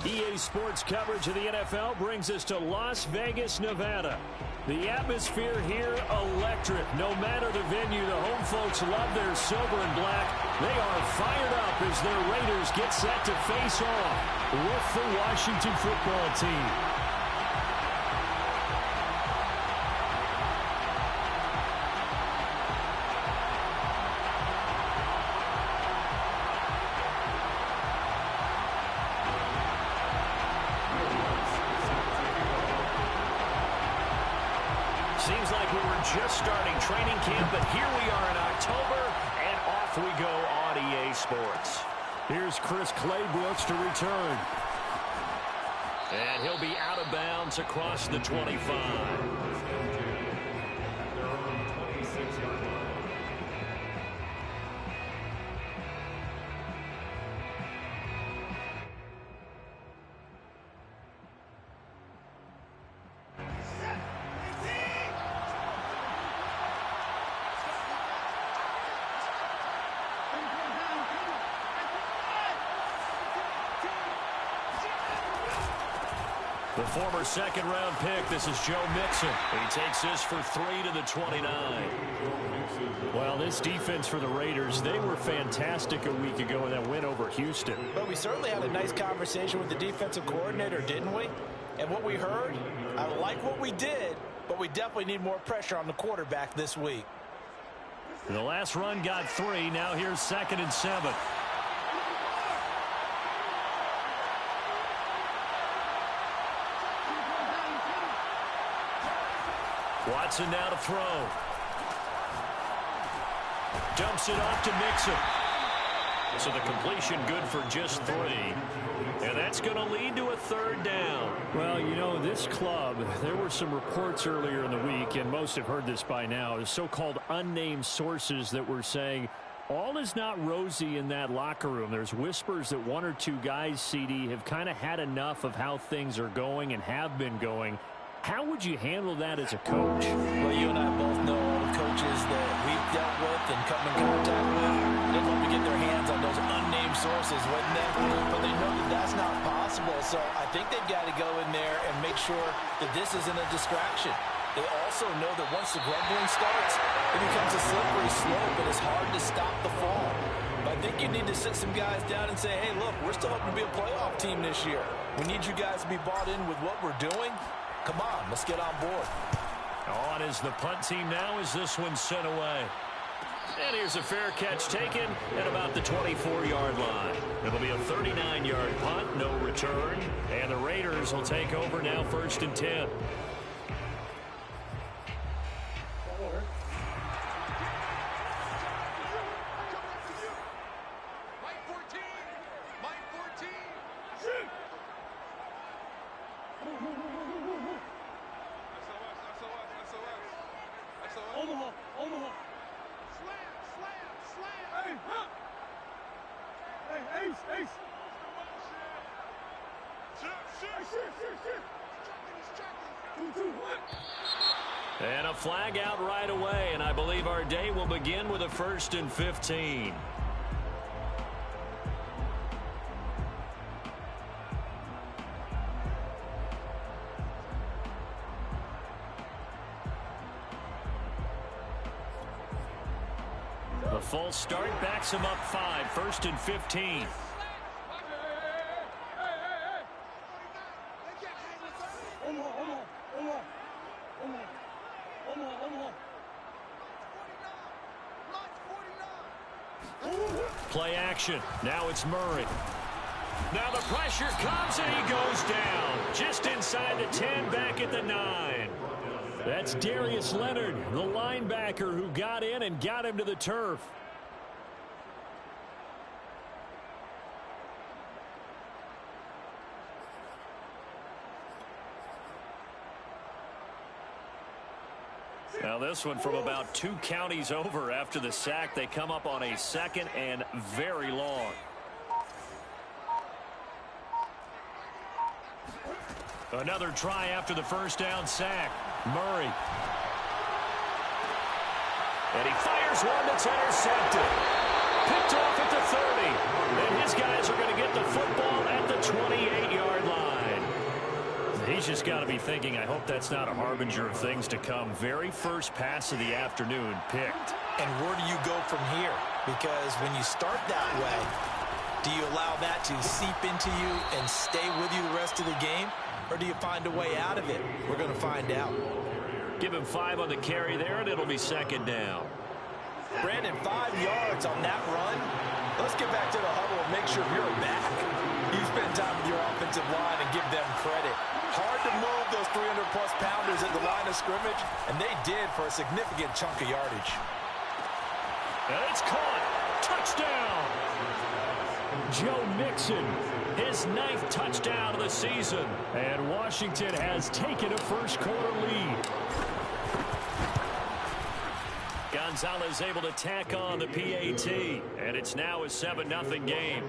EA Sports coverage of the NFL brings us to Las Vegas, Nevada. The atmosphere here, electric. No matter the venue, the home folks love their silver and black. They are fired up as their Raiders get set to face off with the Washington football team. Seems like we were just starting training camp, but here we are in October, and off we go on EA Sports. Here's Chris Claybrooks to return. And he'll be out of bounds across the 25. The former second-round pick, this is Joe Mixon. He takes this for 3 to the 29. Well, this defense for the Raiders, they were fantastic a week ago in that win over Houston. But we certainly had a nice conversation with the defensive coordinator, didn't we? And what we heard, I like what we did, but we definitely need more pressure on the quarterback this week. The last run got 3. Now here's 2nd and 7. Watson now to throw. Dumps it off to Mixon. So the completion good for just 3. And that's going to lead to a 3rd down. Well, you know, this club, there were some reports earlier in the week, and most have heard this by now, the so-called unnamed sources that were saying all is not rosy in that locker room. There's whispers that 1 or 2 guys, CD, have kind of had enough of how things are going and have been going. How would you handle that as a coach? Well, you and I both know all the coaches that we've dealt with and come in contact with. They'd love to get their hands on those unnamed sources, wouldn't they? But they know that that's not possible. So I think they've got to go in there and make sure that this isn't a distraction. They also know that once the grumbling starts, it becomes a slippery slope, and it's hard to stop the fall. But I think you need to sit some guys down and say, hey, look, we're still hoping to be a playoff team this year. We need you guys to be bought in with what we're doing. Come on, let's get on board. On is the punt team now as this one's sent away. And here's a fair catch taken at about the 24-yard line. It'll be a 39-yard punt, no return. And the Raiders will take over now 1st and 10. And a flag out right away, and I believe our day will begin with a 1st and 15. The false start backs him up 5, 1st and 15. Play action. Now it's Murray. Now the pressure comes and he goes down. Just inside the 10, back at the 9. That's Darius Leonard, the linebacker who got in and got him to the turf. Now this one from about 2 counties over after the sack. They come up on a 2nd and very long. Another try after the 1st down sack. Murray. And he fires one that's intercepted. Picked off at the 30. And his guys are going to get the football at the 28-yard He's just got to be thinking, I hope that's not a harbinger of things to come. Very first pass of the afternoon picked. And where do you go from here? Because when you start that way, do you allow that to seep into you and stay with you the rest of the game? Or do you find a way out of it? We're going to find out. Give him 5 on the carry there, and it'll be second down. Brandon, 5 yards on that run. Let's get back to the huddle and make sure you're back. You spend time with your offensive line and give them credit. Hard to move those 300-plus pounders at the line of scrimmage, and they did for a significant chunk of yardage. And it's caught. Touchdown. Joe Mixon, his 9th touchdown of the season. And Washington has taken a first-quarter lead. Gonzalez able to tack on the PAT, and it's now a 7-0 game.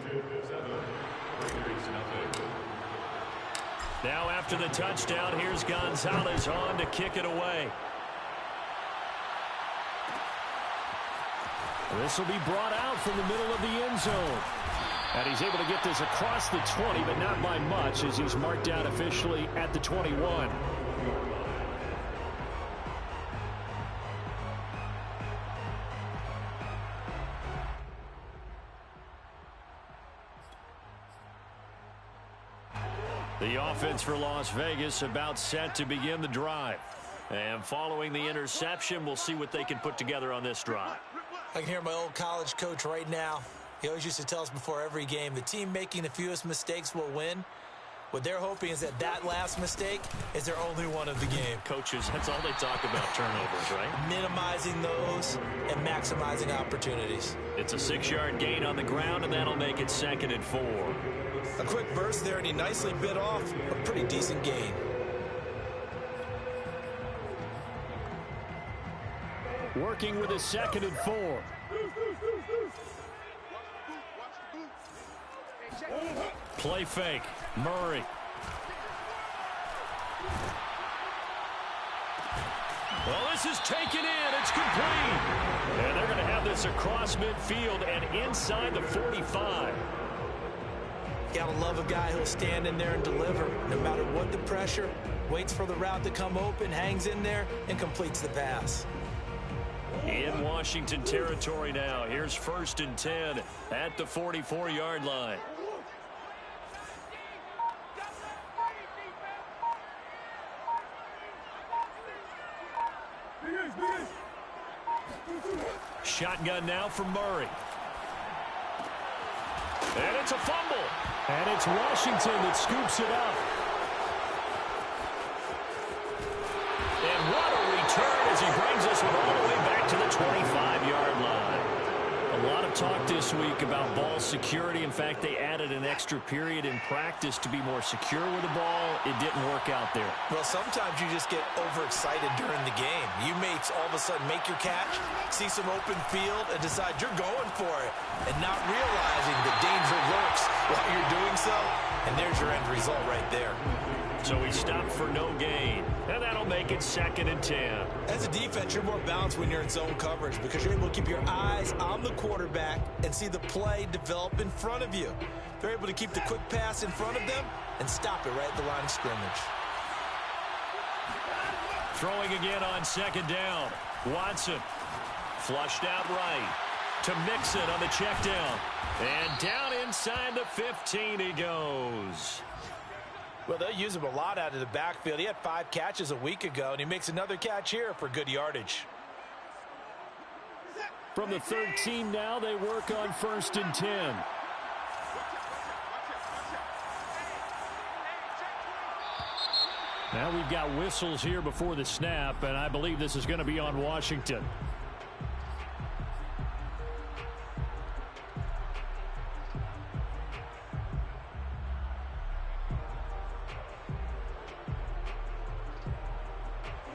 Now after the touchdown, here's Gonzalez on to kick it away. This will be brought out from the middle of the end zone. And he's able to get this across the 20, but not by much, as he's marked down officially at the 21. The offense for Las Vegas about set to begin the drive. And following the interception, we'll see what they can put together on this drive. I can hear my old college coach right now. He always used to tell us before every game, the team making the fewest mistakes will win. What they're hoping is that last mistake is their only one of the game. Coaches, that's all they talk about, turnovers, right? Minimizing those and maximizing opportunities. It's a 6-yard gain on the ground, and that'll make it 2nd and 4. A quick burst there, and he nicely bit off a pretty decent gain. Working with a 2nd and 4. Play fake. Murray. Well, this is taken in. It's complete. And they're going to have this across midfield and inside the 45. Gotta love a guy who'll stand in there and deliver no matter what the pressure. Waits for the route to come open, hangs in there, and completes the pass. In Washington territory now. Here's 1st and 10 at the 44-yard line. Shotgun now from Murray. And it's a fumble. And it's Washington that scoops it up. And what a return as he brings us all the way back to the 25-yard line. A lot of talk this week about ball security. In fact, they added an extra period in practice to be more secure with the ball. It didn't work out there. Well, sometimes you just get overexcited during the game. You may all of a sudden make your catch, see some open field, and decide you're going for it, and not realizing the danger lurks while you're doing so, and there's your end result right there. So he stopped for no gain, and that'll make it 2nd and 10. As a defense, you're more balanced when you're in zone coverage because you're able to keep your eyes on the quarterback and see the play develop in front of you. They're able to keep the quick pass in front of them and stop it right at the line of scrimmage. Throwing again on 2nd down. Watson flushed out right to Mixon on the check down. And down inside the 15 he goes. Well, they'll use him a lot out of the backfield. He had 5 catches a week ago, and he makes another catch here for good yardage. From the 13 now, they work on 1st and 10. Now we've got whistles here before the snap, and I believe this is going to be on Washington.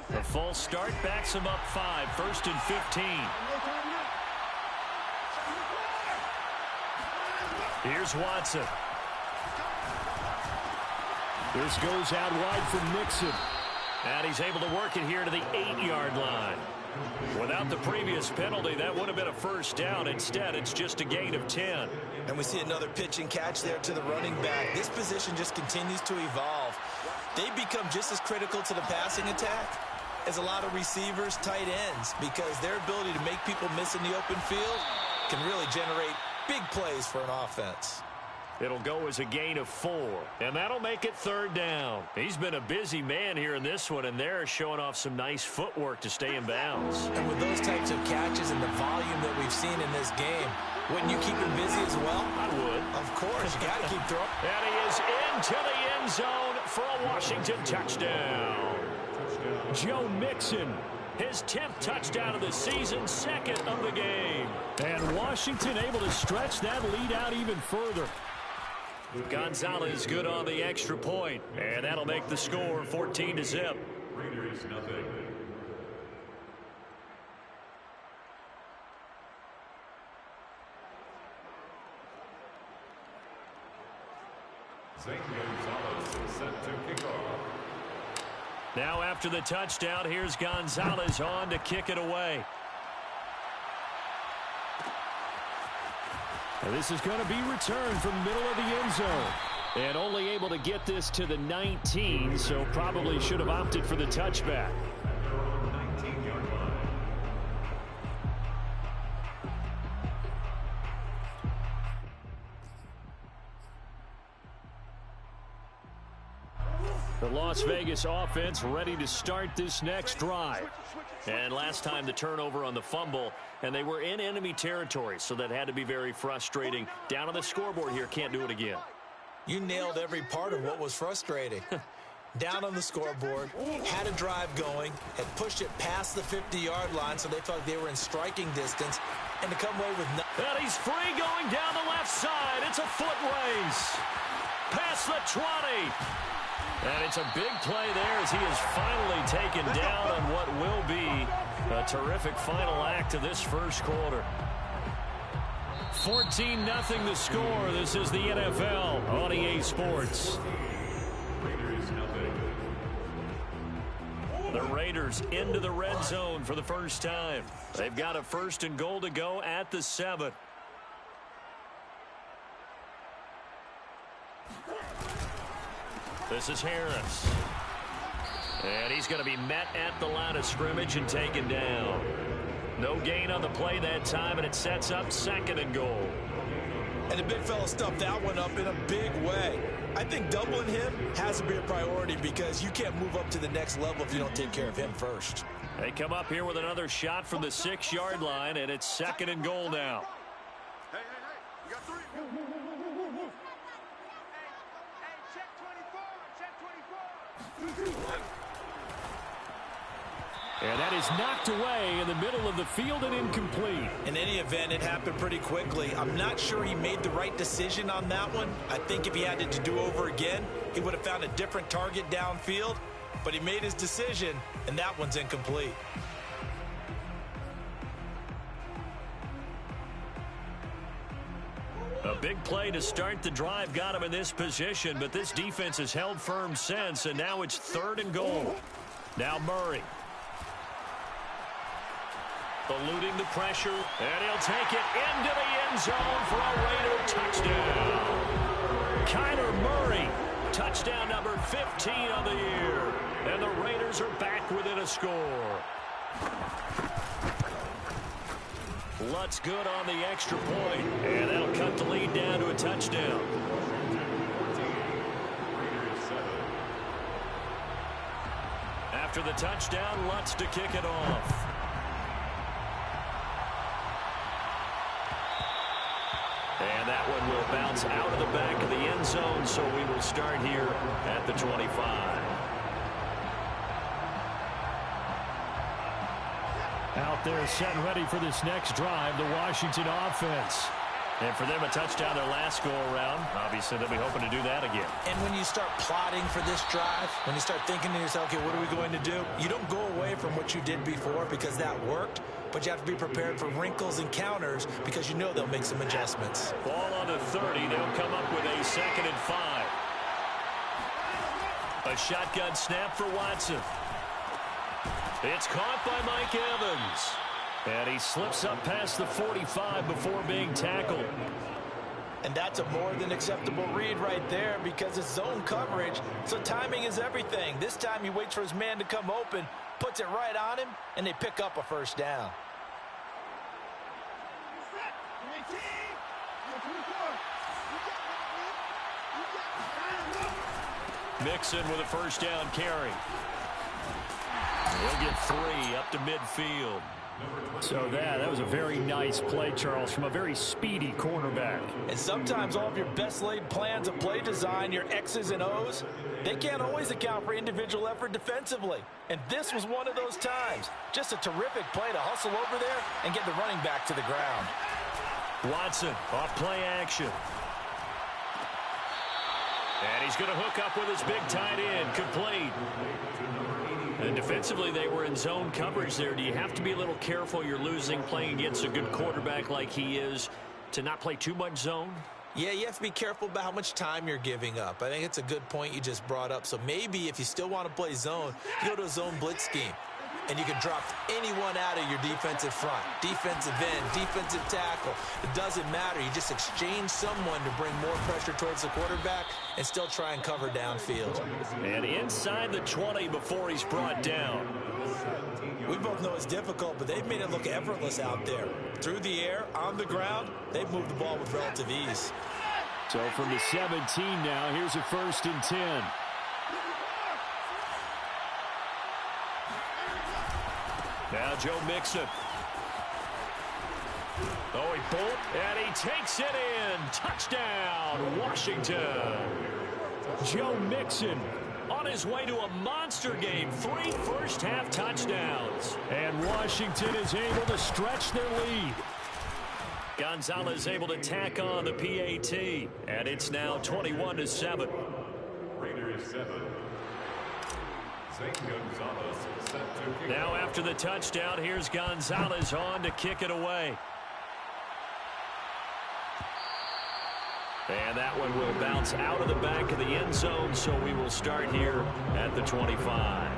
The false start backs him up 5, 1st and 15. Here's Watson. This goes out wide from Mixon. And he's able to work it here to the 8-yard line. Without the previous penalty, that would have been a first down. Instead, it's just a gain of 10. And we see another pitch and catch there to the running back. This position just continues to evolve. They become just as critical to the passing attack as a lot of receivers, tight ends, because their ability to make people miss in the open field can really generate big plays for an offense. It'll go as a gain of 4, and that'll make it third down. He's been a busy man here in this one, and they're showing off some nice footwork to stay in bounds. And with those types of catches and the volume that we've seen in this game, wouldn't you keep him busy as well? I would. Of course, you got to keep throwing. And he is into the end zone for a Washington touchdown. Joe Mixon, his 10th touchdown of the season, second of the game. And Washington able to stretch that lead out even further. Gonzalez good on the extra point, and that'll make the score 14-0. Raiders nothing. Zane Gonzalez is set to kick off. Now after the touchdown, here's Gonzalez on to kick it away. And this is going to be returned from the middle of the end zone. And only able to get this to the 19, so probably should have opted for the touchback. The Las Vegas offense ready to start this next drive. And last time the turnover on the fumble, and they were in enemy territory, so that had to be very frustrating. Down on the scoreboard here, can't do it again. You nailed every part of what was frustrating. Down on the scoreboard, had a drive going, had pushed it past the 50-yard line, so they felt they were in striking distance, and to come away with nothing. And he's free going down the left side. It's a foot race. Past the 20. And it's a big play there as he is finally taken down on what will be a terrific final act of this first quarter. 14-0 the score. This is the NFL on EA Sports. Raiders nothing. The Raiders into the red zone for the first time. They've got a 1st and goal to go at the 7. This is Harris. And he's going to be met at the line of scrimmage and taken down. No gain on the play that time, and it sets up 2nd and goal. And the big fella stuffed that one up in a big way. I think doubling him has to be a priority because you can't move up to the next level if you don't take care of him first. They come up here with another shot from the 6-yard line, and it's 2nd and goal now. Hey, you got 3. And that is knocked away in the middle of the field and incomplete. In any event, it happened pretty quickly. I'm not sure he made the right decision on that one. I think if he had it to do over again, he would have found a different target downfield. But he made his decision, and that one's incomplete. A big play to start the drive got him in this position, but this defense has held firm since, and now it's 3rd and goal. Now Murray. Eluding the pressure, and he'll take it into the end zone for a Raider touchdown. Kyler Murray, touchdown number 15 on the year. And the Raiders are back within a score. Lutz good on the extra point, and that'll cut the lead down to a touchdown. After the touchdown, Lutz to kick it off. And that one will bounce out of the back of the end zone, so we will start here at the 25. Out there set and ready for this next drive, the Washington offense. And for them, a touchdown their last go-around. Obviously, they'll be hoping to do that again. And when you start plotting for this drive, when you start thinking to yourself, okay, what are we going to do? You don't go away from what you did before because that worked, but you have to be prepared for wrinkles and counters because you know they'll make some adjustments. Ball on the 30. They'll come up with a 2nd and 5. A shotgun snap for Watson. It's caught by Mike Evans. And he slips up past the 45 before being tackled. And that's a more than acceptable read right there because it's zone coverage, so timing is everything. This time he waits for his man to come open, puts it right on him, and they pick up a first down. Mixon with a first down carry. He'll get 3 up to midfield. So that was a very nice play, Charles, from a very speedy cornerback. And sometimes all of your best laid plans of play design, your X's and O's, they can't always account for individual effort defensively. And this was one of those times. Just a terrific play to hustle over there and get the running back to the ground. Watson off play action. And he's going to hook up with his big tight end, complete. And defensively, they were in zone coverage there. Do you have to be a little careful? You're losing playing against a good quarterback like he is to not play too much zone? Yeah, you have to be careful about how much time you're giving up. I think it's a good point you just brought up. So maybe if you still want to play zone, you go to a zone blitz scheme. And you can drop anyone out of your defensive front, defensive end, defensive tackle. It doesn't matter. You just exchange someone to bring more pressure towards the quarterback and still try and cover downfield. And inside the 20 before he's brought down. We both know it's difficult, but they've made it look effortless out there. Through the air, on the ground, they've moved the ball with relative ease. So from the 17 now, here's a 1st and 10. Now Joe Mixon. Oh, he pulled, and he takes it in. Touchdown, Washington. Joe Mixon on his way to a monster game. 3 first-half touchdowns. And Washington is able to stretch their lead. Gonzalez able to tack on the PAT. And it's now 21-7. Raiders 7. Zane Gonzalez set to kick. Now after the touchdown, here's Gonzalez on to kick it away. And that one will bounce out of the back of the end zone, so we will start here at the 25.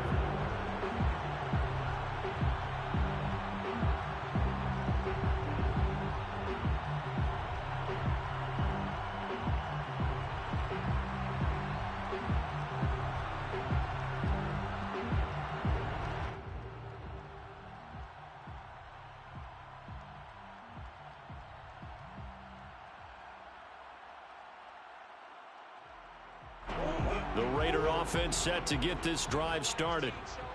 The Raider offense set to get this drive started.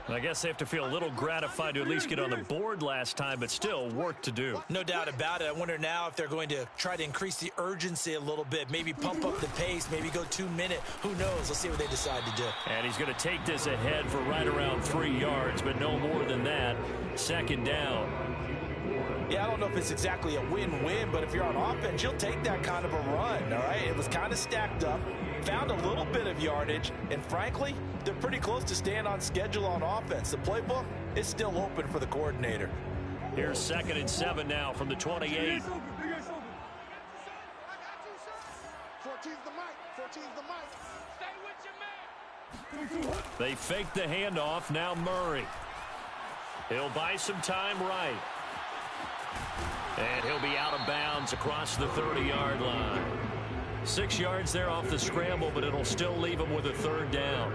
I guess they have to feel a little gratified to at least get on the board last time, but still work to do. No doubt about it. I wonder now if they're going to try to increase the urgency a little bit, maybe pump up the pace, maybe go 2-minute. Who knows? Let's see what they decide to do. And he's going to take this ahead for right around 3 yards, but no more than that. 2nd down. Yeah, I don't know if it's exactly a win-win, but if you're on offense, you'll take that kind of a run, all right? It was kind of stacked up, found a little bit of yardage, and frankly, they're pretty close to staying on schedule on offense. The playbook is still open for the coordinator. Here's 2nd and 7 now from the 28. 14's the mic. 14's the mic. Stay with your man. They fake the handoff. Now Murray. He'll buy some time right. And he'll be out of bounds across the 30-yard line. 6 yards there off the scramble, but it'll still leave him with a 3rd down.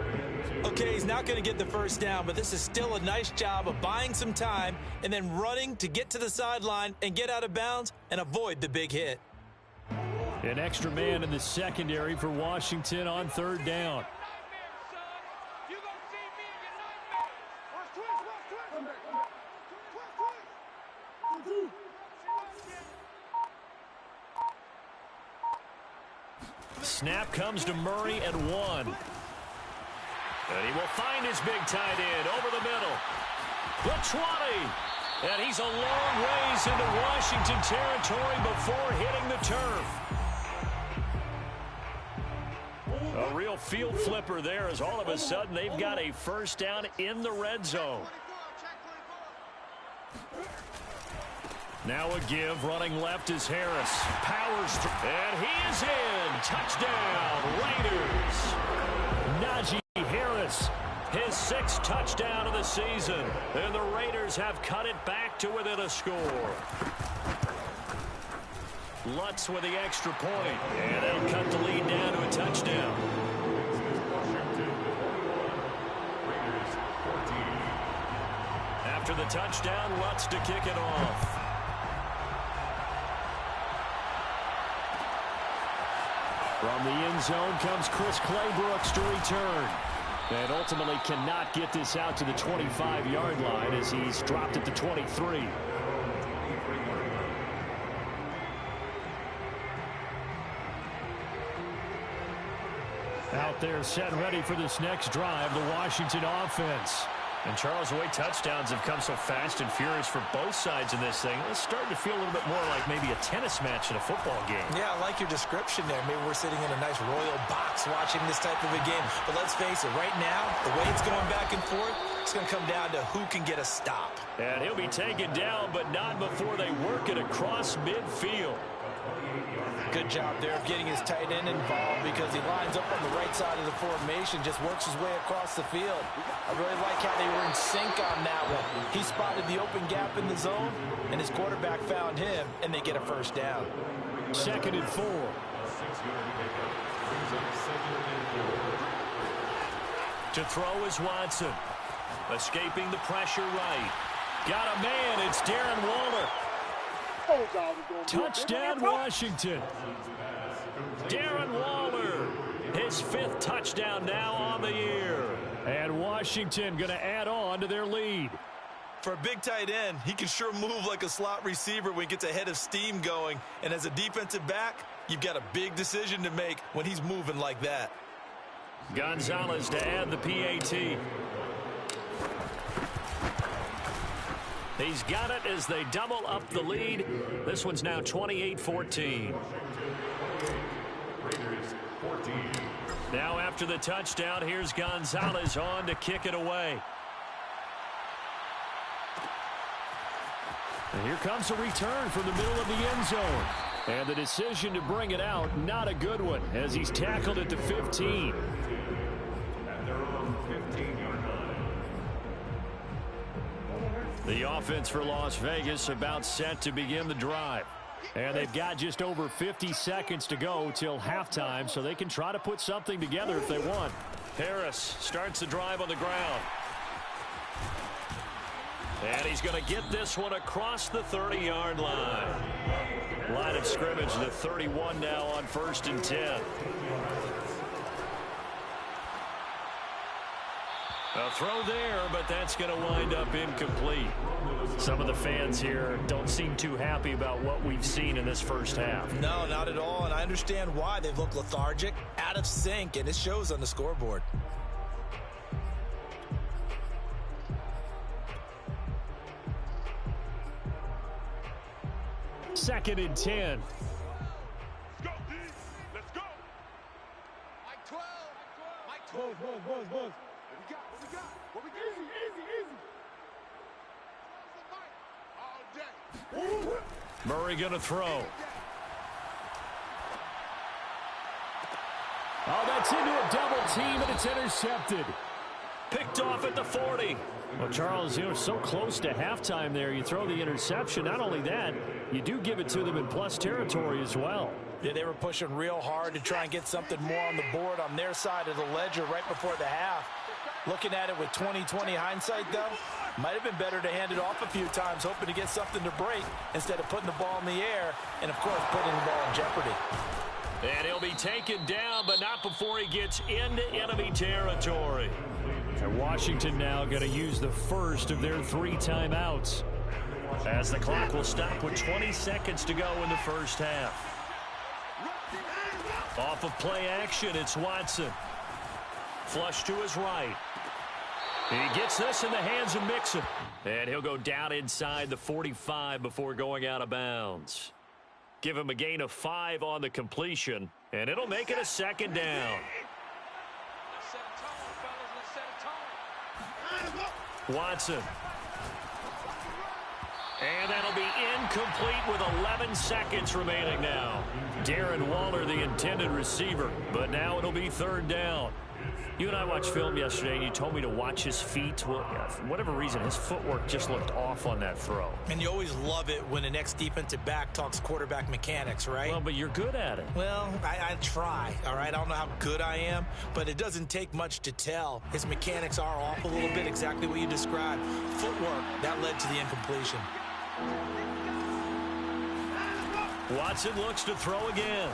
Okay, he's not going to get the 1st down, but this is still a nice job of buying some time and then running to get to the sideline and get out of bounds and avoid the big hit. An extra man in the secondary for Washington on 3rd down. Snap comes to Murray at 1. And he will find his big tight end over the middle. The 20. And he's a long ways into Washington territory before hitting the turf. A real field flipper there as all of a sudden they've got a 1st down in the red zone. Now a give, running left is Harris. Powers through, and he is in. Touchdown, Raiders. Najee Harris His 6th touchdown of the season. And the Raiders have cut it back to within a score. Lutz with the extra point. And they'll cut the lead down to a touchdown. After the touchdown, Lutz to kick it off. From the end zone comes Chris Claybrooks to return. And ultimately cannot get this out to the 25-yard line as he's dropped at the 23. Out there set ready for this next drive, the Washington offense. And Charles, the way touchdowns have come so fast and furious for both sides in this thing, it's starting to feel a little bit more like maybe a tennis match in a football game. Yeah, I like your description there. Maybe we're sitting in a nice royal box watching this type of a game. But let's face it, right now, the way it's going back and forth, it's going to come down to who can get a stop. And he'll be taken down, but not before they work it across midfield. Good job there of getting his tight end involved because he lines up on the right side of the formation, just works his way across the field. I really like how they were in sync on that one. He spotted the open gap in the zone, and his quarterback found him, and they get a first down. 2nd and 4. To throw is Watson. Escaping the pressure right. Got a man, it's Darren Waller. Touchdown, Washington. Darren Waller, his 5th touchdown now on the year. And Washington going to add on to their lead. For a big tight end, he can sure move like a slot receiver when he gets a head of steam going. And as a defensive back, you've got a big decision to make when he's moving like that. Gonzalez to add the PAT. He's got it as they double up the lead. This one's now 28-14. Now after the touchdown, here's Gonzalez on to kick it away. And here comes a return from the middle of the end zone. And the decision to bring it out, not a good one, as he's tackled at the 15. At their own 15-yard line. The offense for Las Vegas about set to begin the drive. And they've got just over 50 seconds to go till halftime, so they can try to put something together if they want. Harris starts the drive on the ground. And he's going to get this one across the 30-yard line. Line of scrimmage, the 31 now on 1st and 10. A throw there, but that's going to wind up incomplete. Some of the fans here don't seem too happy about what we've seen in this first half. No, not at all, and I understand why. They've looked lethargic, out of sync, and it shows on the scoreboard. Second and 10. Let's go, D. Let's go. Mike 12. Mike 12. Buzz. What we got? Easy. All day. Murray going to throw. Oh, that's into a double team, and it's intercepted. Picked off at the 40. Well, Charles, so close to halftime there. You throw the interception. Not only that, you do give it to them in plus territory as well. Yeah, they were pushing real hard to try and get something more on the board on their side of the ledger right before the half. Looking at it with 20/20 hindsight, though, might have been better to hand it off a few times, hoping to get something to break instead of putting the ball in the air and, of course, putting the ball in jeopardy. And he'll be taken down, but not before he gets into enemy territory. And Washington now going to use the first of their 3 timeouts, as the clock will stop with 20 seconds to go in the first half. Off of play action, it's Watson. Flush to his right. He gets this in the hands of Mixon. And he'll go down inside the 45 before going out of bounds. Give him a gain of 5 on the completion, and it'll make it a 2nd down. Watson. And that'll be incomplete with 11 seconds remaining now. Darren Waller, the intended receiver, but now it'll be 3rd down. You and I watched film yesterday, and you told me to watch his feet. Well, yeah, for whatever reason, his footwork just looked off on that throw. And you always love it when the next defensive back talks quarterback mechanics, right? Well, but you're good at it. Well, I try, all right? I don't know how good I am, but it doesn't take much to tell. His mechanics are off a little bit, exactly what you described. Footwork, that led to the incompletion. Watson looks to throw again.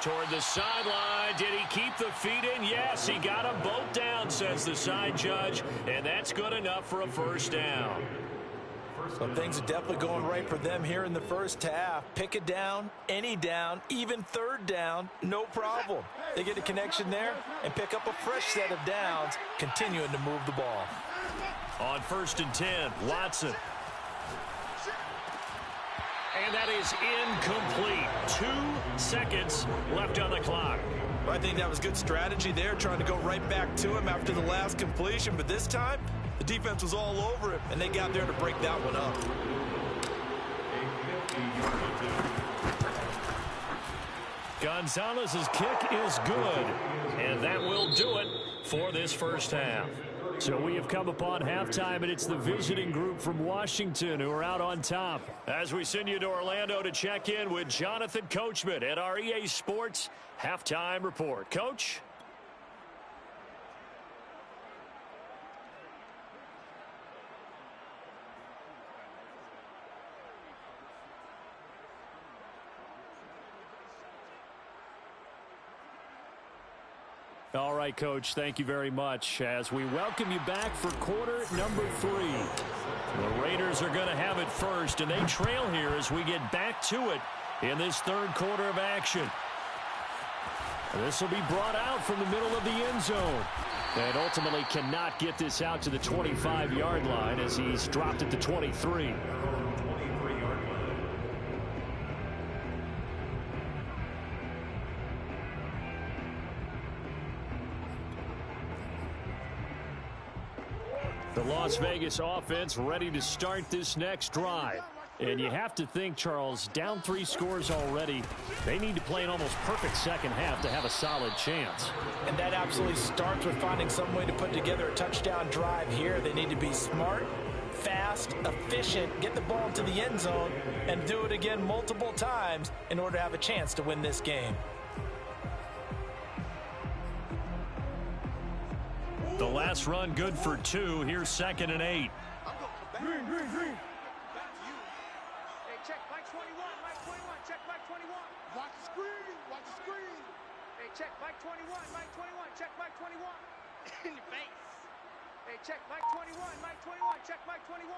Toward the sideline. Did he keep the feet in? Yes, he got them both down, says the side judge, and that's good enough for a first down. So things are definitely going right for them here in the first half. Pick it down, any down, even third down, no problem. They get a connection there and pick up a fresh set of downs, continuing to move the ball. On 1st and 10, Watson. And that is incomplete. 2 seconds left on the clock. Well, I think that was good strategy there, trying to go right back to him after the last completion. But this time, the defense was all over him, and they got there to break that one up. Gonzalez's kick is good. And that will do it for this first half. So we have come upon halftime, and it's the visiting group from Washington who are out on top. As we send you to Orlando to check in with Jonathan Coachman at our EA Sports Halftime Report. Coach? All right, Coach, thank you very much as we welcome you back for quarter number 3. The Raiders are going to have it first, and they trail here as we get back to it in this third quarter of action. This will be brought out from the middle of the end zone. And ultimately cannot get this out to the 25-yard line as he's dropped at the 23. The Las Vegas offense ready to start this next drive. And you have to think, Charles, down 3 scores already. They need to play an almost perfect second half to have a solid chance. And that absolutely starts with finding some way to put together a touchdown drive here. They need to be smart, fast, efficient, get the ball into the end zone, and do it again multiple times in order to have a chance to win this game. The last run good for 2. Here's 2nd and 8. Green. Back to you. Hey, check Mike 21. Mike 21. Check Mike 21. Watch the screen. Watch the screen. Hey, check Mike 21. Mike 21. Check Mike 21. In your face. Hey, check Mike 21. Mike 21. Check Mike 21.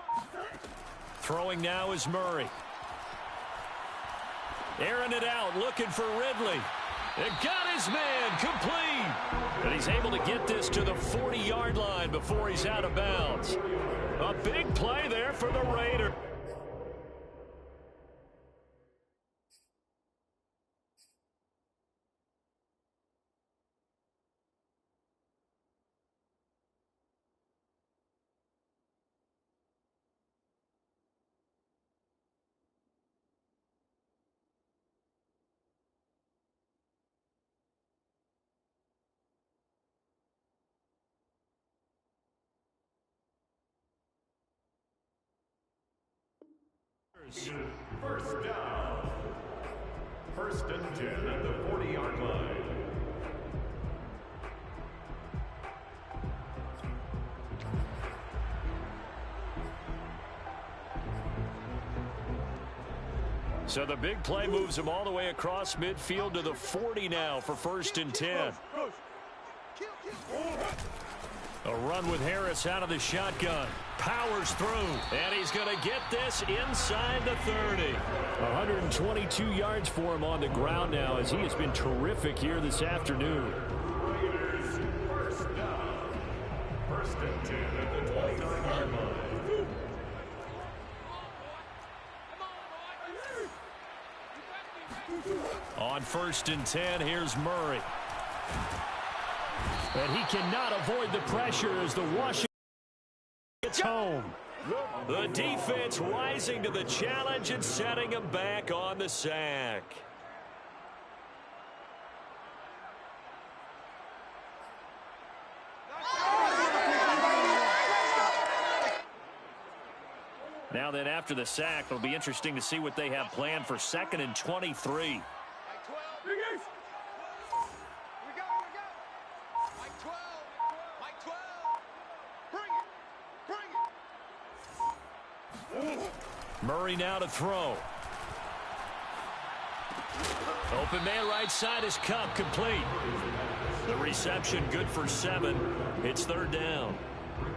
Throwing now is Murray. Airing it out, looking for Ridley. And got his man complete. And he's able to get this to the 40-yard line before he's out of bounds. A big play there for the Raiders. First down. 1st and 10 at the 40-yard line. So the big play moves him all the way across midfield to the 40 now for 1st and 10. A run with Harris out of the shotgun. Powers through. And he's going to get this inside the 30. 122 yards for him on the ground now as he has been terrific here this afternoon. Raiders, first down. 1st and 10 at the 29-yard line. On 1st and 10, here's Murray. And he cannot avoid the pressure as the Washington gets home. The defense rising to the challenge and setting him back on the sack. Now then, after the sack, it'll be interesting to see what they have planned for 2nd and 23. Murray now to throw. Open man right side is Kupp, complete. The reception good for 7. It's 3rd down.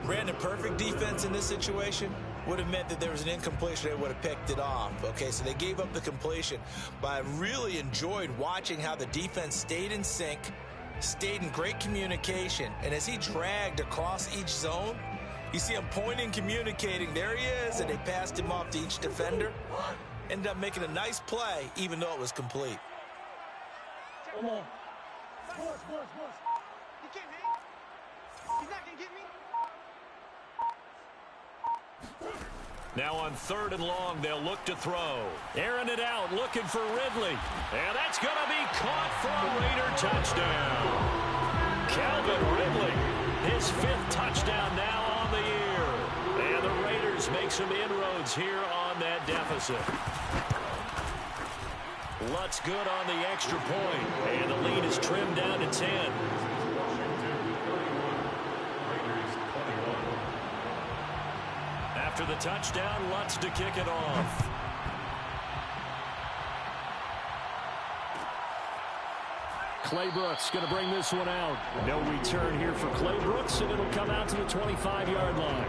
Brandon, perfect defense in this situation would have meant that there was an incompletion. They would have picked it off. Okay, so they gave up the completion. But I really enjoyed watching how the defense stayed in sync, stayed in great communication. And as he dragged across each zone, you see him pointing, communicating. There he is, and they passed him off to each defender. Ended up making a nice play, even though it was complete. Come on. Boys. You can't hang. He's not going to get me. Now on 3rd and long, they'll look to throw. Airing it out, looking for Ridley. And that's going to be caught for a Raider touchdown. Calvin Ridley, his 5th touchdown now on the year. And the Raiders make some inroads here on that deficit. Lutz good on the extra point. And the lead is trimmed down to 10. After the touchdown, Lutz to kick it off. Clay Brooks going to bring this one out. No return here for Clay Brooks, and it'll come out to the 25-yard line.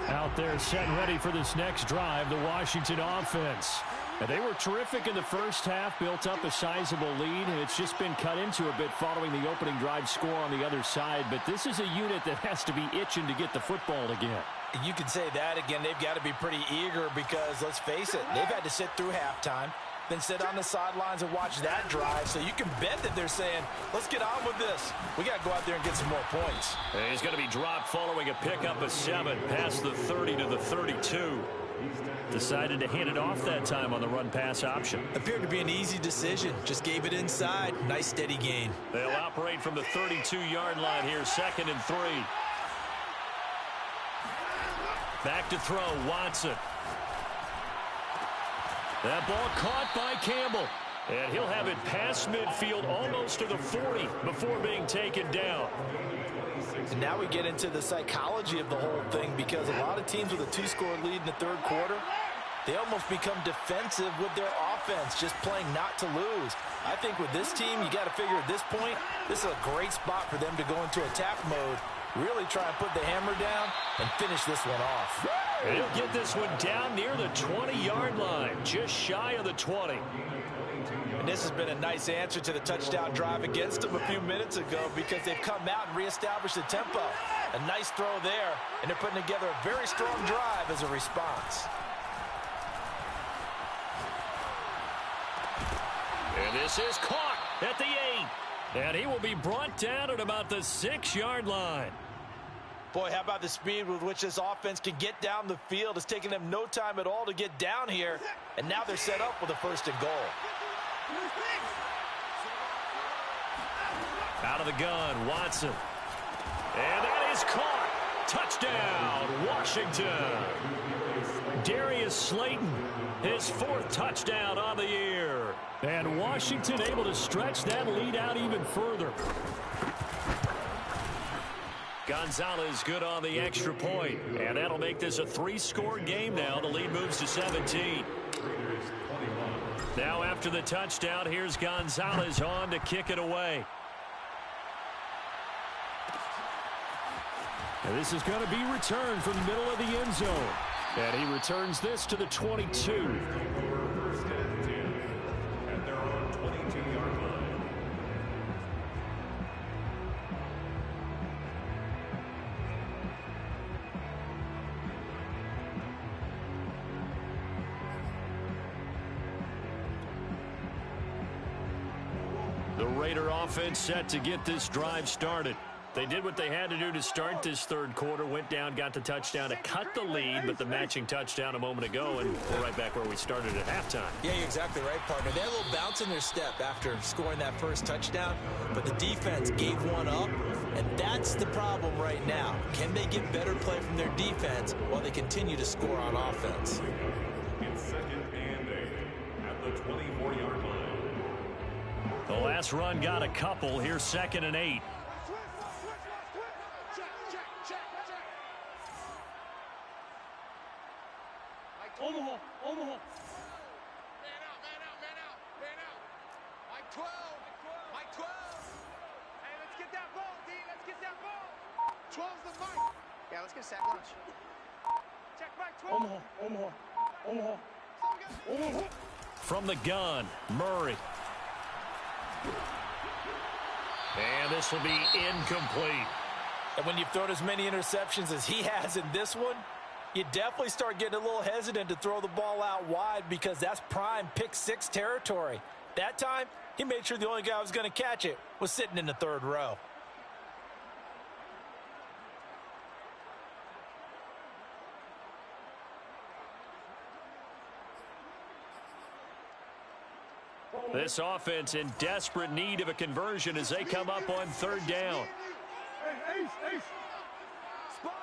Out there set and ready for this next drive, the Washington offense. And they were terrific in the first half, built up a sizable lead, and it's just been cut into a bit following the opening drive score on the other side. But this is a unit that has to be itching to get the football again. You can say that again. They've got to be pretty eager because, let's face it, they've had to sit through halftime, then sit on the sidelines and watch that drive. So you can bet that they're saying, let's get on with this. We got to go out there and get some more points. And he's going to be dropped following a pickup of 7 past the 30 to the 32. Decided to hand it off that time on the run-pass option. Appeared to be an easy decision. Just gave it inside. Nice, steady gain. They'll operate from the 32-yard line here, 2nd and 3. Back to throw, Watson. That ball caught by Campbell. And he'll have it past midfield almost to the 40 before being taken down. And now we get into the psychology of the whole thing, because a lot of teams with a 2-score lead in the 3rd quarter, they almost become defensive with their offense, just playing not to lose. I think with this team, you got to figure at this point, this is a great spot for them to go into attack mode, really try and put the hammer down and finish this one off. And he'll get this one down near the 20-yard line, just shy of the 20. And this has been a nice answer to the touchdown drive against them a few minutes ago, because they've come out and reestablished the tempo. A nice throw there, and they're putting together a very strong drive as a response. And this is caught at the 8. And he will be brought down at about the 6-yard line. Boy, how about the speed with which this offense can get down the field? It's taken them no time at all to get down here, and now they're set up with a 1st and goal. Out of the gun, Watson. And that is caught. Touchdown, Washington. Darius Slayton, his 4th touchdown on the year. And Washington able to stretch that lead out even further. Gonzalez good on the extra point. And that'll make this a 3-score game now. The lead moves to 17. Now after the touchdown, here's Gonzalez on to kick it away. And this is going to be returned from the middle of the end zone. And he returns this to the 22. And they're on 22-yard line. The Raider offense set to get this drive started. They did what they had to do to start this third quarter. Went down, got the touchdown to cut the lead, but the matching touchdown a moment ago, and we're right back where we started at halftime. Yeah, you're exactly right, partner. They had a little bounce in their step after scoring that first touchdown, but the defense gave one up, and that's the problem right now. Can they get better play from their defense while they continue to score on offense? It's 2nd and 8 at the 24-yard line. The last run got a couple. Here's 2nd and 8. Omaha. Man out. Mike 12. Hey, let's get that ball, D. Let's get that ball. 12's the Mike. Yeah, let's get a sack lunch. Check Mike 12. Omaha. From the gun, Murray. And this will be incomplete. And when you've thrown as many interceptions as he has in this one, you definitely start getting a little hesitant to throw the ball out wide because that's prime pick six territory. That time, he made sure the only guy who was going to catch it was sitting in the third row. This offense in desperate need of a conversion as they come up on third down. Hey, Ace. Sponge.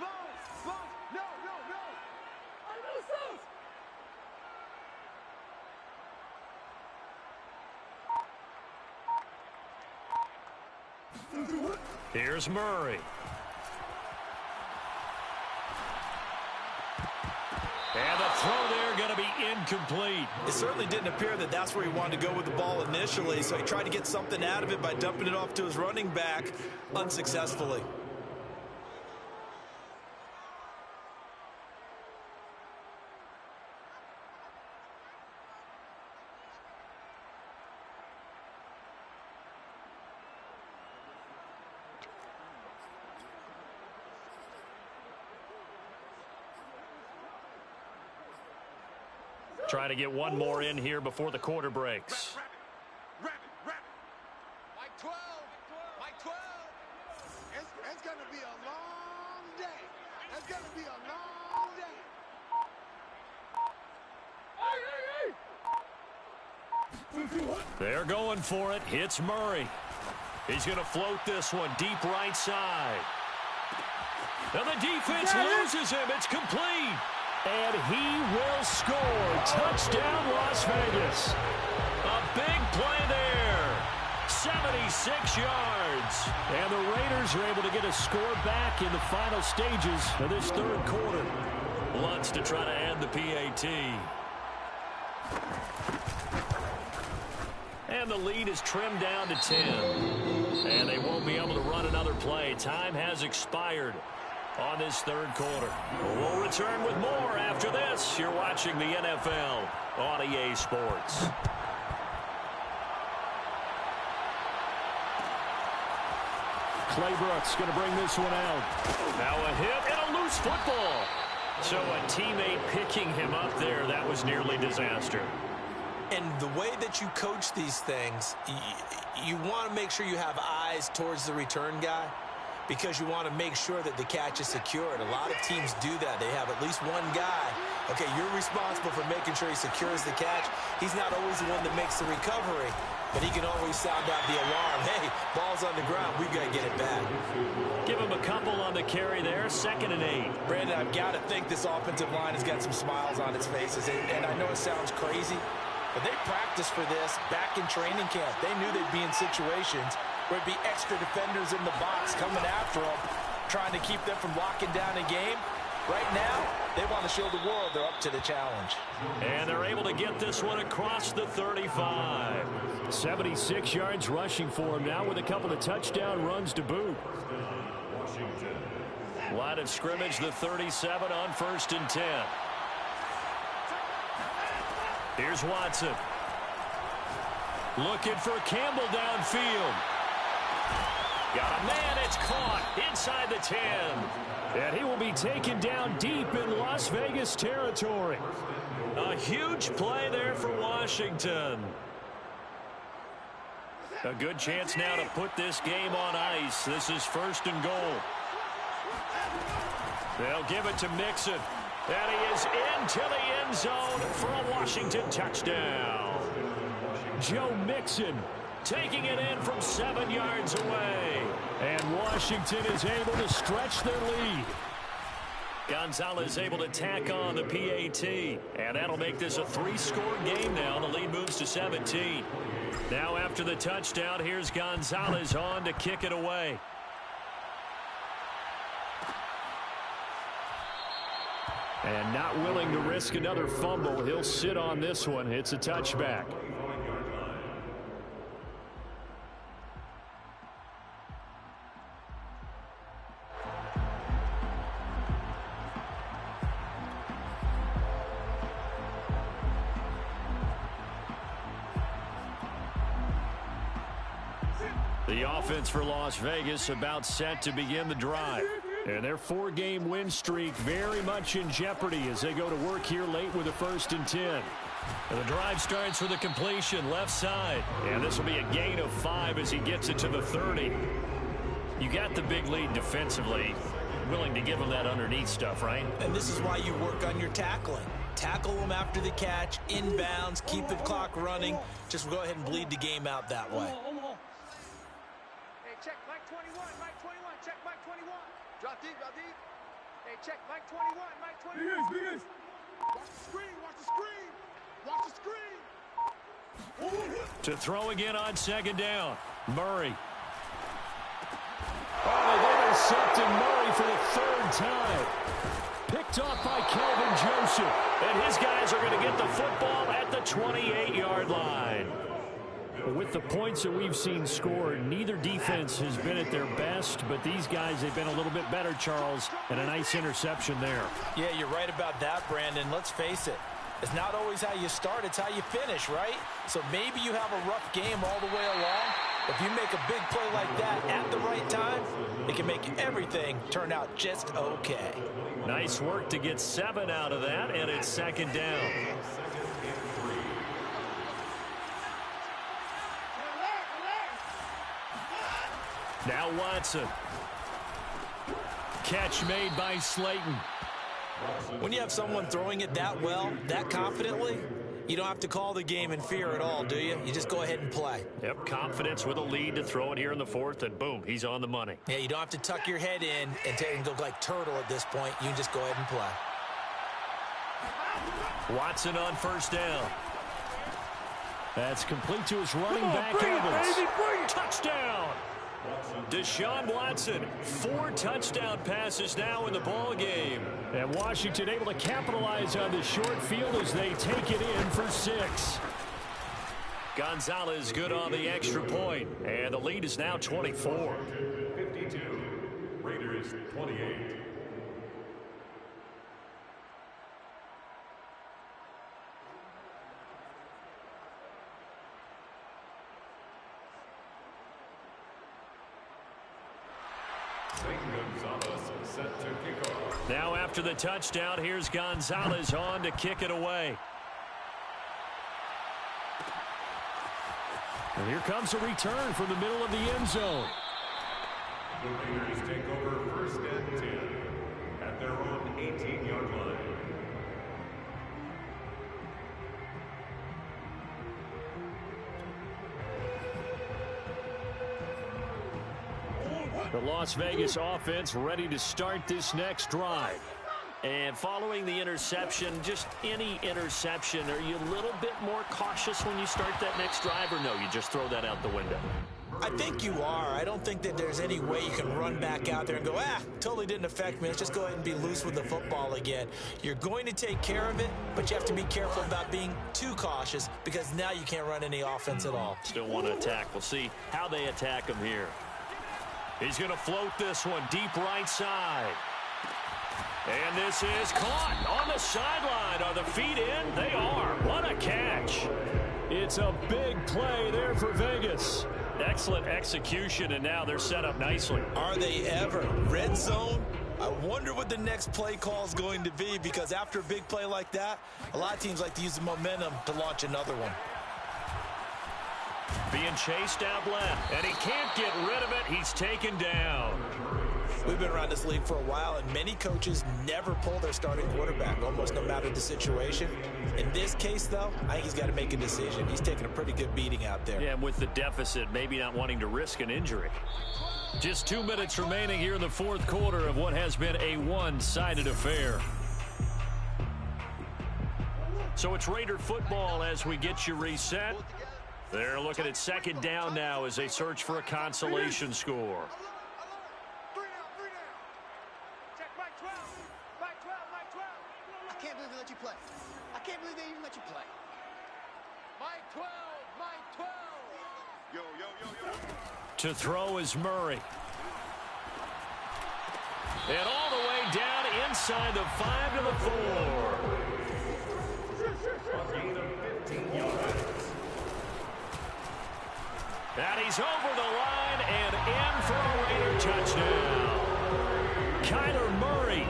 No. Here's Murray. And the throw there going to be incomplete. It certainly didn't appear that that's where he wanted to go with the ball initially, so he tried to get something out of it by dumping it off to his running back unsuccessfully. Trying to get one more in here before the quarter breaks. Rabbit. Mike 12. It's going to be a long day. They're going for it. Hits Murray. He's going to float this one deep right side. Now the defense loses him. It's complete. And he will score. Touchdown, Las Vegas. A big play there. 76 yards. And the Raiders are able to get a score back in the final stages of this third quarter. Lutz to try to end the PAT. And the lead is trimmed down to 10. And they won't be able to run another play. Time has expired on this third quarter. We'll return with more after this. You're watching the NFL on EA Sports. Clay Brooks going to bring this one out. Now a hit and a loose football. So a teammate picking him up there, that was nearly disaster. And the way that you coach these things, you want to make sure you have eyes towards the return guy, because you want to make sure that the catch is secured. A lot of teams do that. They have at least one guy. Okay, you're responsible for making sure he secures the catch. He's not always the one that makes the recovery, but he can always sound out the alarm. Hey, ball's on the ground. We've got to get it back. Give him a couple on the carry there. 2nd and 8. Brandon, I've got to think this offensive line has got some smiles on its faces. And I know it sounds crazy, but they practiced for this back in training camp. They knew they'd be in situations where it'd be extra defenders in the box coming after them, trying to keep them from locking down a game. Right now, they want to show the world they're up to the challenge. And they're able to get this one across the 35. 76 yards rushing for him now with a couple of touchdown runs to boot. Line of scrimmage, the 37 on 1st and 10. Here's Watson. Looking for Campbell downfield. Got a man, it's caught inside the 10. And he will be taken down deep in Las Vegas territory. A huge play there for Washington. A good chance now to put this game on ice. This is 1st and goal. They'll give it to Mixon. And he is into the end zone for a Washington touchdown. Joe Mixon taking it in from 7 yards away. And Washington is able to stretch their lead. Gonzalez able to tack on the PAT. And that'll make this a 3-score game now. The lead moves to 17. Now after the touchdown, here's Gonzalez on to kick it away. And not willing to risk another fumble. He'll sit on this one. It's a touchback. The offense for Las Vegas about set to begin the drive. And their 4-game win streak very much in jeopardy as they go to work here late with a 1st and 10. And the drive starts with a completion left side. And this will be a gain of 5 as he gets it to the 30. You got the big lead defensively. Willing to give him that underneath stuff, right? And this is why you work on your tackling. Tackle them after the catch, inbounds, keep the clock running. Just go ahead and bleed the game out that way. Check Mike 21, Mike 21, check Mike 21. Drop deep, drop deep. Hey, check Mike 21, Mike 21. Watch the screen, watch the screen. Watch the screen. To throw again on 2nd down. Murray. Oh, they've intercepted Murray for the 3rd time. Picked off by Kelvin Joseph. And his guys are going to get the football at the 28-yard line. With the points that we've seen scored, neither defense has been at their best, but these guys, they've been a little bit better, Charles, and a nice interception there. Yeah, you're right about that, Brandon. Let's face it. It's not always how you start, it's how you finish, right? So maybe you have a rough game all the way along. If you make a big play like that at the right time, it can make everything turn out just okay. Nice work to get 7 out of that, and it's 2nd down. Now Watson. Catch made by Slayton. When you have someone throwing it that well, that confidently, you don't have to call the game in fear at all, do you? You just go ahead and play. Yep, confidence with a lead to throw it here in the 4th, and boom, he's on the money. Yeah, you don't have to tuck your head in and go like turtle at this point. You can just go ahead and play. Watson on 1st down. That's complete to his running back, Evans. Touchdown! Deshaun Watson, 4 touchdown passes now in the ball game. And Washington able to capitalize on the short field as they take it in for 6. Gonzalez good on the extra point, and the lead is now 24. 52, Raiders 28. Now after the touchdown, here's Gonzalez on to kick it away. And here comes a return from the middle of the end zone. The Raiders take over 1st and 10 at their own 18-yard line. The Las Vegas offense ready to start this next drive. And following the interception, just any interception, are you a little bit more cautious when you start that next drive, or no, you just throw that out the window? I think you are. I don't think that there's any way you can run back out there and go, totally didn't affect me. Let's just go ahead and be loose with the football again. You're going to take care of it, but you have to be careful about being too cautious because now you can't run any offense at all. Still want to attack. We'll see how they attack him here. He's going to float this one deep right side. And this is caught on the sideline. Are the feet in? They are. What a catch. It's a big play there for Vegas. Excellent execution, and now they're set up nicely. Are they ever? Red zone? I wonder what the next play call is going to be, because after a big play like that, a lot of teams like to use the momentum to launch another one. being chased out left, and he can't get rid of it. He's taken down. We've been around this league for a while, and many coaches never pull their starting quarterback, almost no matter the situation. In this case, though, I think he's got to make a decision. He's taking a pretty good beating out there. Yeah, and with the deficit, maybe not wanting to risk an injury. Just 2 minutes remaining here in the fourth quarter of what has been a one-sided affair. So it's Raider football as we get you reset. They're looking at second down now as they search for a consolation score. Check Mike 12. Mike 12, Mike 12. I can't believe they let you play. I can't believe they even let you play. Mike 12, Mike 12. Yo, yo, yo, yo. To throw is Murray. And all the way down inside the 5 to the 4. A gain of 15 yards. And he's over the line and in for a Raider touchdown. Kyler Murray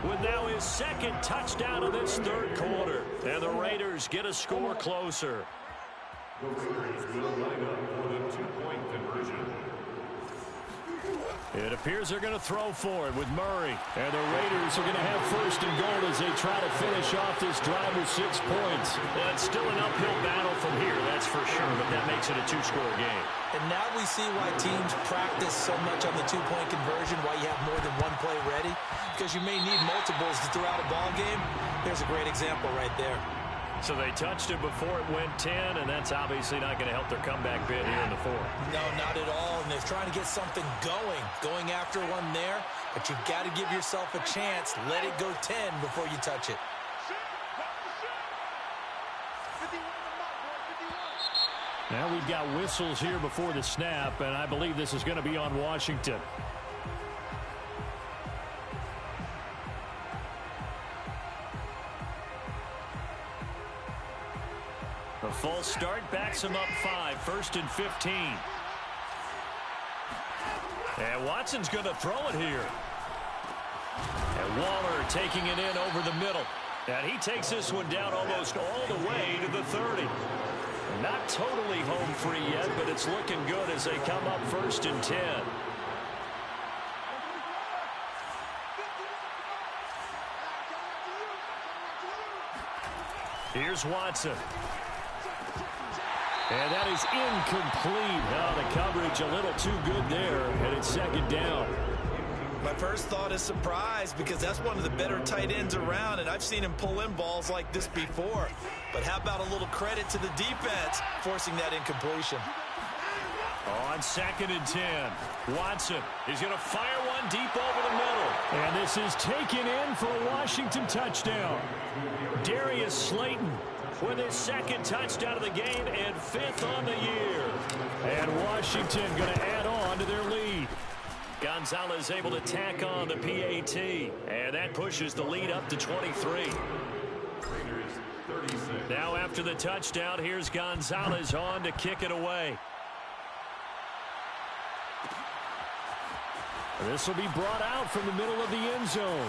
with now his second touchdown of this third quarter. And the Raiders get a score closer. The Raiders will line up for the two-point conversion. It appears they're going to throw for it with Murray. And the Raiders are going to have first and goal as they try to finish off this drive with 6 points. Well, it's still an uphill battle from here, that's for sure, but that makes it a two-score game. And now we see why teams practice so much on the two-point conversion, why you have more than one play ready, because you may need multiples throughout a ball game. There's a great example right there. So they touched it before it went 10, and that's obviously not going to help their comeback bid here in the fourth. No, not at all. And they're trying to get something going after one there. But you've got to give yourself a chance. Let it go 10 before you touch it. 51 on the mark, boy, 51. Now we've got whistles here before the snap, and I believe this is going to be on Washington. A false start backs him up 5, 1st and 15. And Watson's going to throw it here. And Waller taking it in over the middle. And he takes this one down almost all the way to the 30. Not totally home free yet, but it's looking good as they come up 1st and 10. Here's Watson. And that is incomplete. Now the coverage a little too good there, and it's second down. My first thought is surprise, because that's one of the better tight ends around, and I've seen him pull in balls like this before. But how about a little credit to the defense forcing that incompletion? On 2nd and 10, Watson is going to fire one deep over the middle. And this is taken in for a Washington touchdown. Darius Slayton with his second touchdown of the game and 5th on the year. And Washington going to add on to their lead. Gonzalez able to tack on the PAT. And that pushes the lead up to 23. Now after the touchdown, here's Gonzalez on to kick it away. This will be brought out from the middle of the end zone.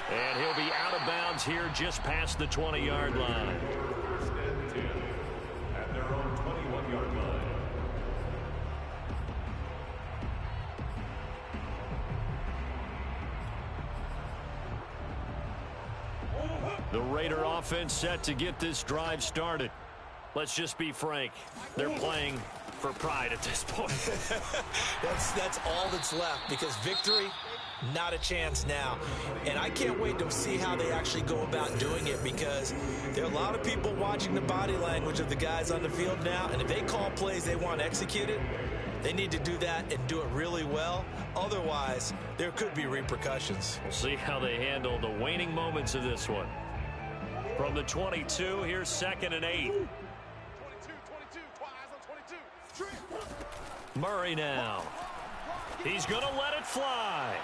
And he'll be out of bounds here just past the 20-yard line. 1st and 10 at their own 21-yard line. The Raider offense set to get this drive started. Let's just be frank. They're playing for pride at this point. That's all that's left, because victory, not a chance now. And I can't wait to see how they actually go about doing it, because there are a lot of people watching the body language of the guys on the field now, and if they call plays they want executed, they need to do that and do it really well. Otherwise, there could be repercussions. We'll see how they handle the waning moments of this one. From the 22, here's 2nd and 8. 22, twice on 22. Murray now. He's going to let it fly.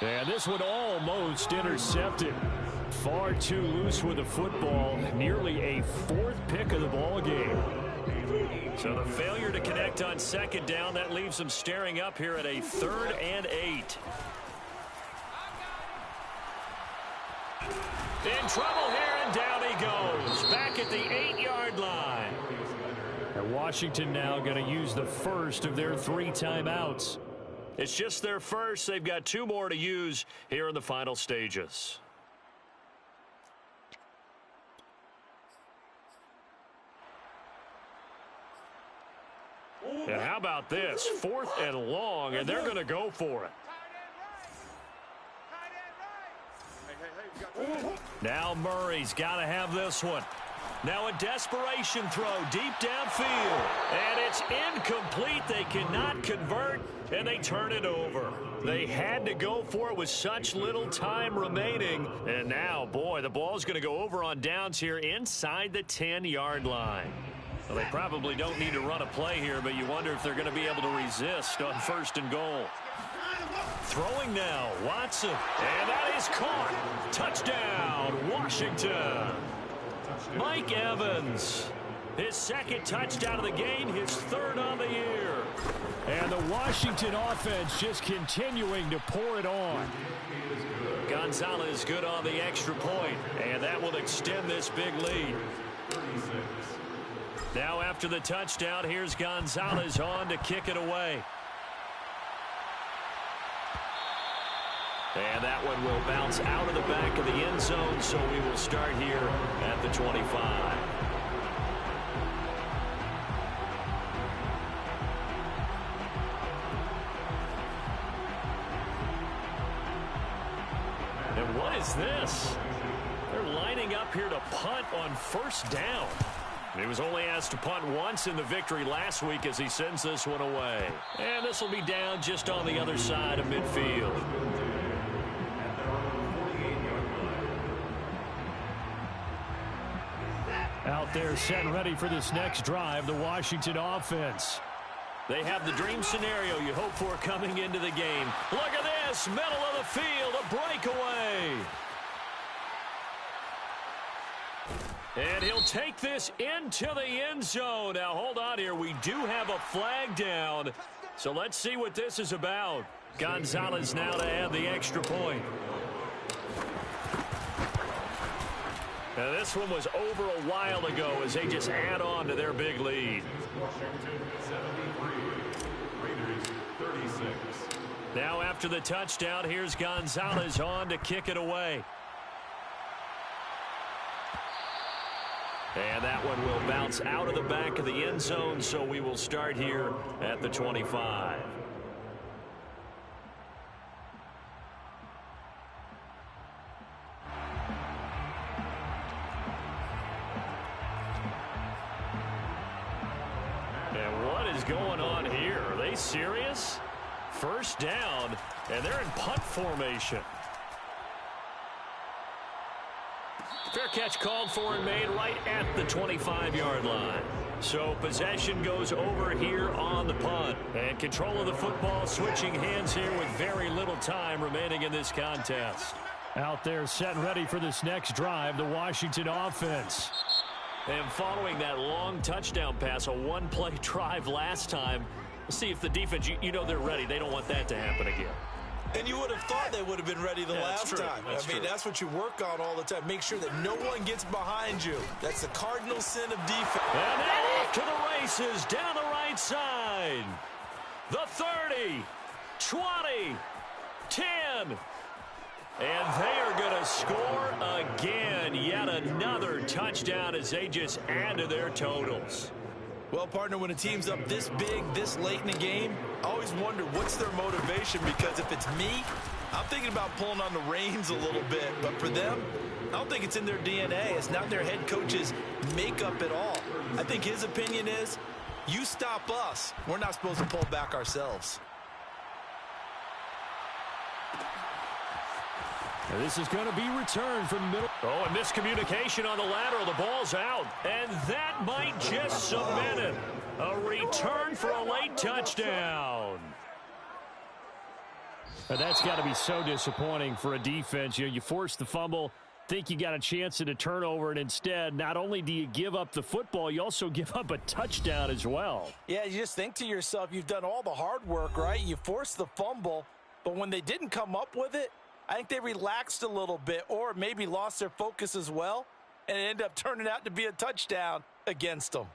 And this one almost intercepted. Far too loose with the football. Nearly a 4th pick of the ball game. So the failure to connect on 2nd down, that leaves them staring up here at a 3rd and 8. In trouble here And down he goes, back at the 8-yard line. And Washington now going to use the first of their 3 timeouts. It's just their first. They've got 2 more to use here in the final stages. And how about this? 4th and long, and they're going to go for it. Now Murray's got to have this one. Now a desperation throw deep downfield. And it's incomplete. They cannot convert, and they turn it over. They had to go for it with such little time remaining. And now, boy, the ball's going to go over on downs here inside the 10-yard line. Well, they probably don't need to run a play here, but you wonder if they're going to be able to resist on 1st and goal. Throwing now, Watson. And that is caught. Touchdown, Washington. Mike Evans, his 2nd touchdown of the game, his 3rd on the year. And the Washington offense just continuing to pour it on. Gonzalez good on the extra point, and that will extend this big lead. Now after the touchdown, here's Gonzalez on to kick it away. And that one will bounce out of the back of the end zone, so we will start here at the 25. And what is this? They're lining up here to punt on 1st down. He was only asked to punt once in the victory last week as he sends this one away. And this will be down just on the other side of midfield. Out there set and ready for this next drive, the Washington offense. They have the dream scenario you hope for coming into the game. Look at this, middle of the field, a breakaway. And he'll take this into the end zone. Now, hold on here. We do have a flag down. So let's see what this is about. Gonzalez now to add the extra point. Now, this one was over a while ago as they just add on to their big lead. Washington 73, Raiders 36. Now, after the touchdown, here's Gonzalez on to kick it away. And that one will bounce out of the back of the end zone, so we will start here at the 25. And what is going on here? Are they serious? 1st down, and they're in punt formation. Fair catch called for and made right at the 25-yard line. So possession goes over here on the punt. And control of the football switching hands here with very little time remaining in this contest. Out there set and ready for this next drive, the Washington offense. And following that long touchdown pass, a one-play drive last time, let's see if the defense, you know they're ready. They don't want that to happen again. And you would have thought they would have been ready the last time. I mean, that's what you work on all the time. Make sure that no one gets behind you. That's the cardinal sin of defense. And then off to the races down the right side. The 30, 20, 10. And they are going to score again. Yet another touchdown as they just add to their totals. Well, partner, when a team's up this big, this late in the game, I always wonder what's their motivation, because if it's me, I'm thinking about pulling on the reins a little bit. But for them, I don't think it's in their DNA. It's not their head coach's makeup at all. I think his opinion is, you stop us, we're not supposed to pull back ourselves. And this is going to be returned from middle. Oh, and miscommunication on the lateral. The ball's out. And that might just cement it. A return for a late touchdown. And that's got to be so disappointing for a defense. You force the fumble, think you got a chance at a turnover, and instead, not only do you give up the football, you also give up a touchdown as well. Yeah, you just think to yourself, you've done all the hard work, right? You forced the fumble, but when they didn't come up with it, I think they relaxed a little bit or maybe lost their focus as well. and it ended up turning out to be a touchdown against them.